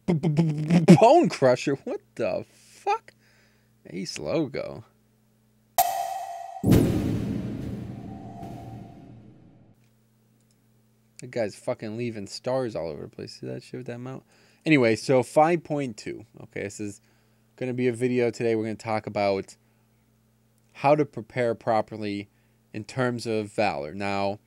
Bone Crusher? What the fuck? Ace logo. That guy's fucking leaving stars all over the place. See that shit with that mount? Anyway, so 5.2. Okay, this is going to be a video today. We're going to talk about how to prepare properly in terms of Valor. Now,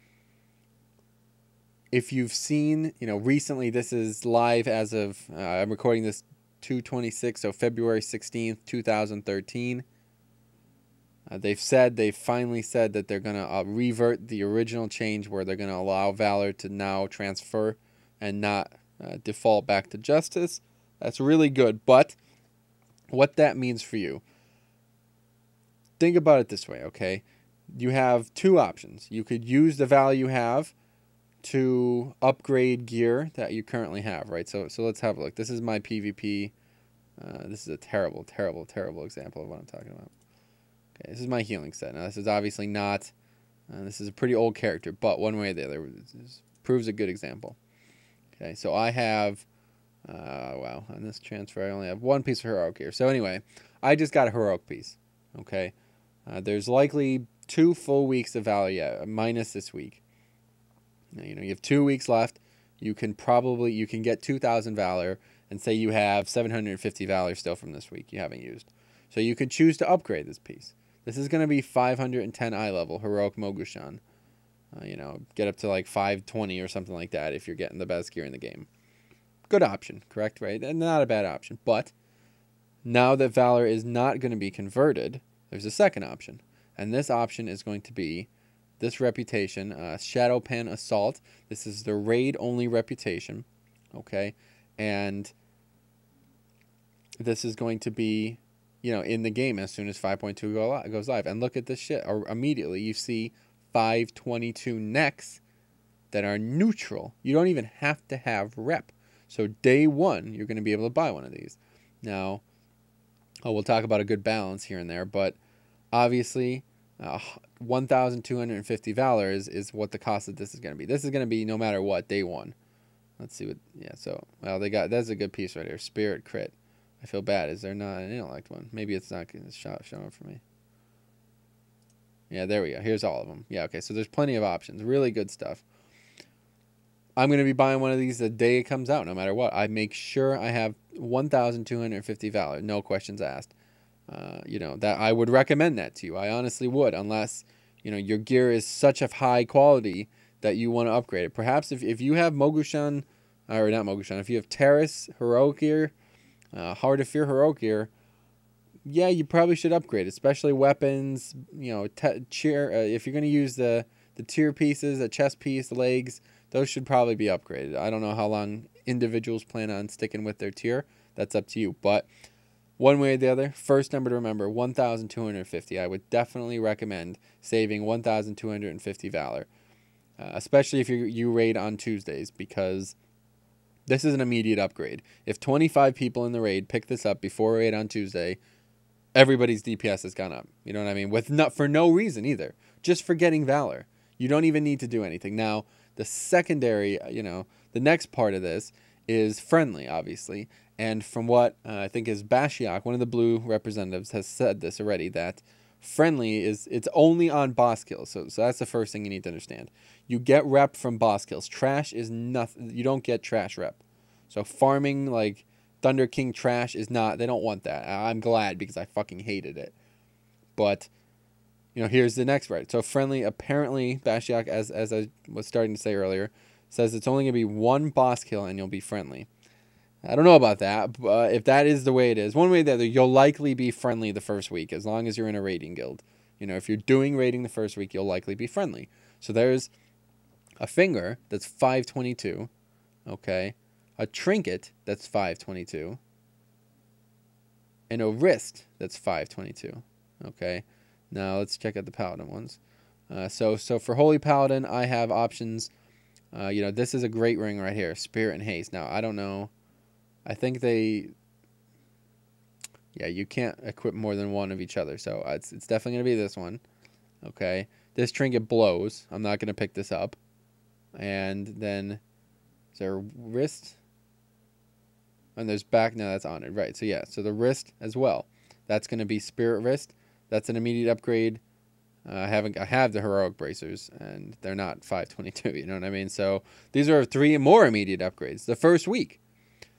if you've seen, recently, this is live as of, I'm recording this 2/26, so February 16th, 2013. They've finally said that they're going to revert the original change where they're going to allow Valor to now transfer and not default back to Justice. That's really good. But what that means for you, think about it this way, okay? You have two options. You could use the value you have to upgrade gear that you currently have, right? So let's have a look. This is my PvP. This is a terrible, terrible, terrible example of what I'm talking about. Okay, this is my healing set. Now, this is obviously not... this is a pretty old character, but one way or the other, this proves a good example. Okay, so I have... wow, on this transfer, I only have one piece of heroic gear. So anyway, I just got a heroic piece. Okay, there's likely 2 full weeks of value, minus this week. Now, you have 2 weeks left. You can get 2,000 Valor, and say you have 750 Valor still from this week you haven't used. So you could choose to upgrade this piece. This is going to be 510 eye level, Heroic Mogushan. Get up to like 520 or something like that if you're getting the best gear in the game. Good option, correct, right? And not a bad option. But now that Valor is not going to be converted, there's a second option. And this option is going to be this reputation, Shadow Pen Assault. This is the raid-only reputation, okay? And this is going to be... in the game as soon as 5.2 goes live. And look at this shit. Immediately, you see 522 necks that are neutral. You don't even have to have rep. So day one, you're going to be able to buy one of these. Now, we'll talk about a good balance here and there, but obviously, 1,250 Valor is what the cost of this is going to be. This is going to be no matter what, day one. Let's see what, yeah, so, well, that's a good piece right here. Spirit Crit. I feel bad. Is there not an intellect one? Maybe it's not showing up for me. Yeah, there we go. Here's all of them. Yeah, okay. So there's plenty of options. Really good stuff. I'm going to be buying one of these the day it comes out, no matter what. I make sure I have 1,250 Valor. No questions asked. That I would recommend that to you. I honestly would, unless, your gear is such a high quality that you want to upgrade it. Perhaps if you have Mogushan, or not Mogushan, if you have Terrace Heroic gear, Hard to Fear heroic gear, yeah, you probably should upgrade, especially weapons. If you're going to use the tier pieces, the chest piece, the legs, those should probably be upgraded. I don't know how long individuals plan on sticking with their tier. That's up to you. But one way or the other, first number to remember, 1,250. I would definitely recommend saving 1,250 Valor, especially if you raid on Tuesdays, because this is an immediate upgrade. If 25 people in the raid pick this up before raid on Tuesday, everybody's DPS has gone up. You know what I mean? For no reason either. Just for getting Valor. You don't even need to do anything. Now, the secondary, the next part of this is friendly, obviously. And from what I think is Bashiak, one of the blue representatives, has said this already, that friendly it's only on boss kills. So that's the first thing you need to understand. You get rep from boss kills. Trash is nothing. You don't get trash rep. So farming like Thunder King trash is not, they don't want that. I'm glad, because I fucking hated it. But here's the next right. So friendly, apparently Bashiak, as I was starting to say earlier, says it's only going to be one boss kill and you'll be friendly. I don't know about that, but if that is the way it is, one way or the other, you'll likely be friendly the first week, as long as you're in a raiding guild. If you're doing raiding the first week, you'll likely be friendly. So there's a finger that's 522, okay? A trinket that's 522, and a wrist that's 522, okay? Now let's check out the Paladin ones. So for Holy Paladin, I have options. This is a great ring right here, Spirit and Haste. Now, I don't know. I think you can't equip more than one of each other. So it's definitely going to be this one. Okay. This trinket blows. I'm not going to pick this up. And then, is there a wrist? And there's back now. That's honored, right? So yeah. So the wrist as well. That's going to be spirit wrist. That's an immediate upgrade. I have the heroic bracers, and they're not 522. You know what I mean? So these are 3 more immediate upgrades the first week.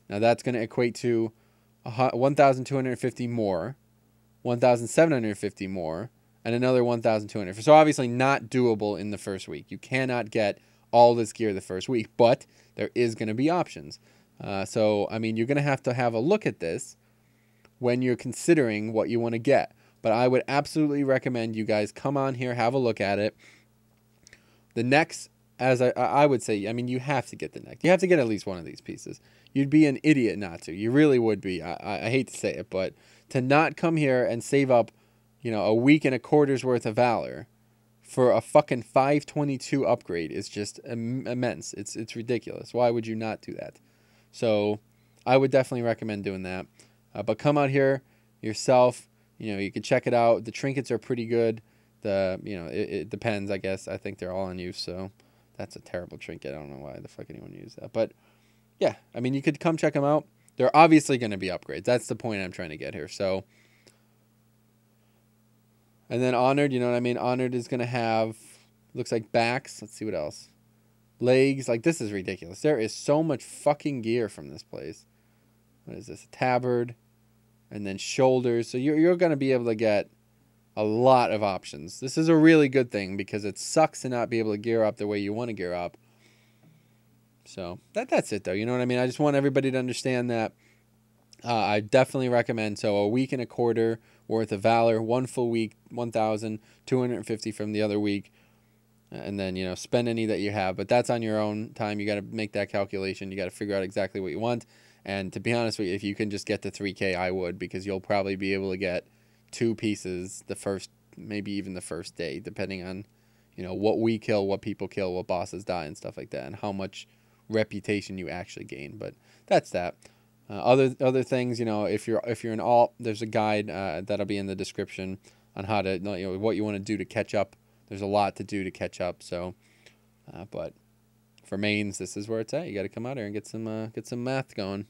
Now that's going to equate to 1,250 more, 1,750 more, and another 1,200. So obviously not doable in the first week. You cannot get all this gear the first week, but there is going to be options. So I mean, you're going to have a look at this when you're considering what you want to get. But I would absolutely recommend you guys come on here, have a look at it. The necks, as I would say, I mean, you have to get the neck. You have to get at least one of these pieces. You'd be an idiot not to. You really would be. I hate to say it, but to not come here and save up, you know, a week and a quarter's worth of Valor for a fucking 522 upgrade is just immense. It's ridiculous. Why would you not do that? So I would definitely recommend doing that. But come out here yourself. You know, you can check it out. The trinkets are pretty good. It depends, I guess. I think they're all on use, so that's a terrible trinket. I don't know why the fuck anyone used that. But, yeah, I mean, you could come check them out. They're obviously going to be upgrades. That's the point I'm trying to get here. So, and then Honored, you know what I mean? Honored is going to have, looks like backs. Let's see what else. Legs. Like, this is ridiculous. There is so much fucking gear from this place. What is this? A tabard. And then shoulders. So you're going to be able to get a lot of options. This is a really good thing because it sucks to not be able to gear up the way you want to gear up. So that's it, though. You know what I mean? I just want everybody to understand that I definitely recommend. So a week and a quarter worth of Valor, 1 full week, 1,250 from the other week. And then, you know, spend any that you have. But that's on your own time. You got to make that calculation. You got to figure out exactly what you want. And to be honest with you, if you can just get to 3K, I would, because you'll probably be able to get 2 pieces the first, maybe even the first day, depending on, you know, what we kill, what people kill, what bosses die, and stuff like that, and how much reputation you actually gain. But that's that. Other things, you know, if you're an alt, there's a guide that'll be in the description on how to, you know, what you want to do to catch up. There's a lot to do to catch up. So, but for mains, this is where it's at. You got to come out here and get some math going.